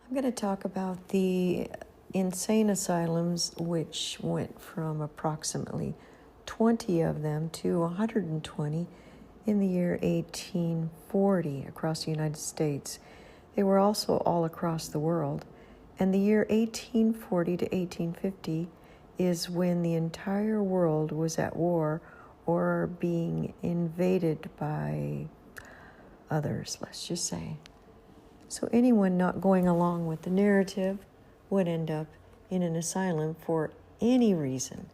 I'm going to talk about the insane asylums, which went from approximately 20 of them to 120 in the year 1840 across the United States. They were also all across the world. And the year 1840 to 1850 is when the entire world was at war or being invaded by others, let's just say. So anyone not going along with the narrative would end up in an asylum for any reason.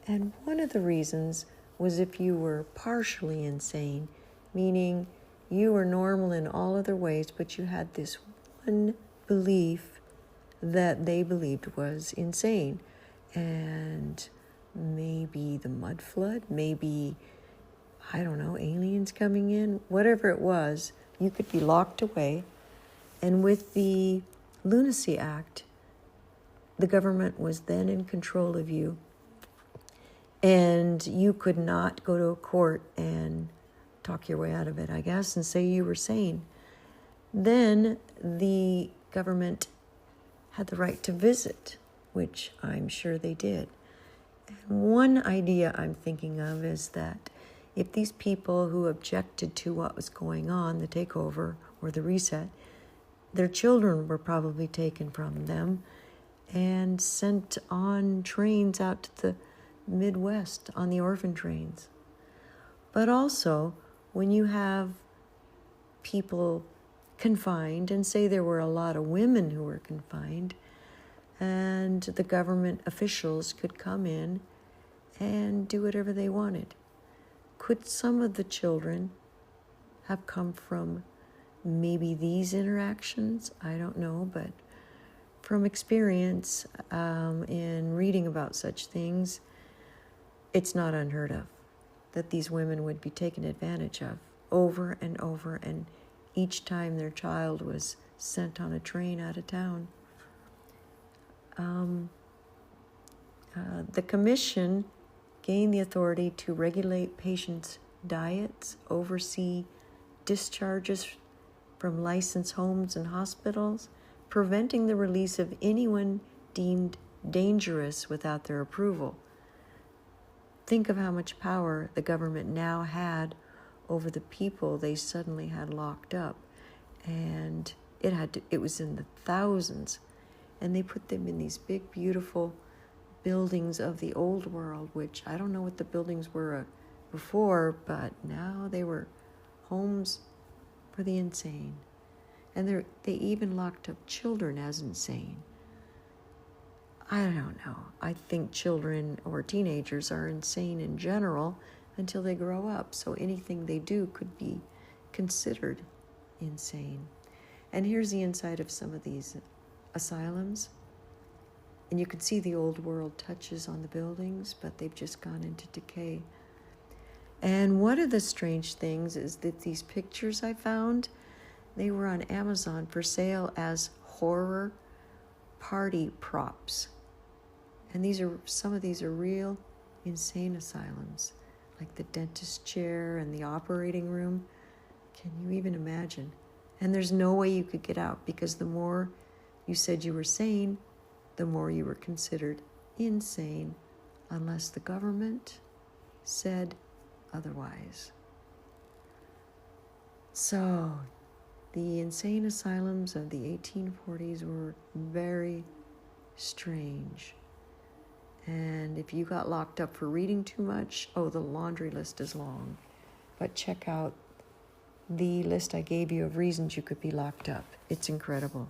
And one of the reasons was if you were partially insane, meaning you were normal in all other ways, but you had this one belief that they believed was insane. And maybe the mud flood, maybe, I don't know, aliens coming in, whatever it was, you could be locked away. And with the Lunacy Act, the government was then in control of you. And you could not go to a court and talk your way out of it, I guess, and say you were sane. Then the government had the right to visit, which I'm sure they did. And one idea I'm thinking of is that if these people who objected to what was going on, the takeover or the reset, their children were probably taken from them and sent on trains out to the Midwest on the orphan trains. But also, when you have people confined, and say there were a lot of women who were confined, and the government officials could come in and do whatever they wanted. Could some of the children have come from maybe these interactions? I don't know, but from experience in reading about such things, it's not unheard of that these women would be taken advantage of over and over, and each time their child was sent on a train out of town. The commission gained the authority to regulate patients' diets, oversee discharges from licensed homes and hospitals, preventing the release of anyone deemed dangerous without their approval. Think of how much power the government now had over the people they suddenly had locked up. And it was in the thousands. And they put them in these big, beautiful buildings of the old world, which I don't know what the buildings were before, but now they were homes for the insane. And they even locked up children as insane. I don't know. I think children or teenagers are insane in general until they grow up. So anything they do could be considered insane. And here's the inside of some of these asylums. And you can see the old world touches on the buildings, but they've just gone into decay. And one of the strange things is that these pictures I found, they were on Amazon for sale as horror party props. And some of these are real insane asylums, like the dentist chair and the operating room. Can you even imagine? And there's no way you could get out, because the more you said you were sane, the more you were considered insane, unless the government said otherwise. So, the insane asylums of the 1840s were very strange. And if you got locked up for reading too much, the laundry list is long. But check out the list I gave you of reasons you could be locked up. It's incredible.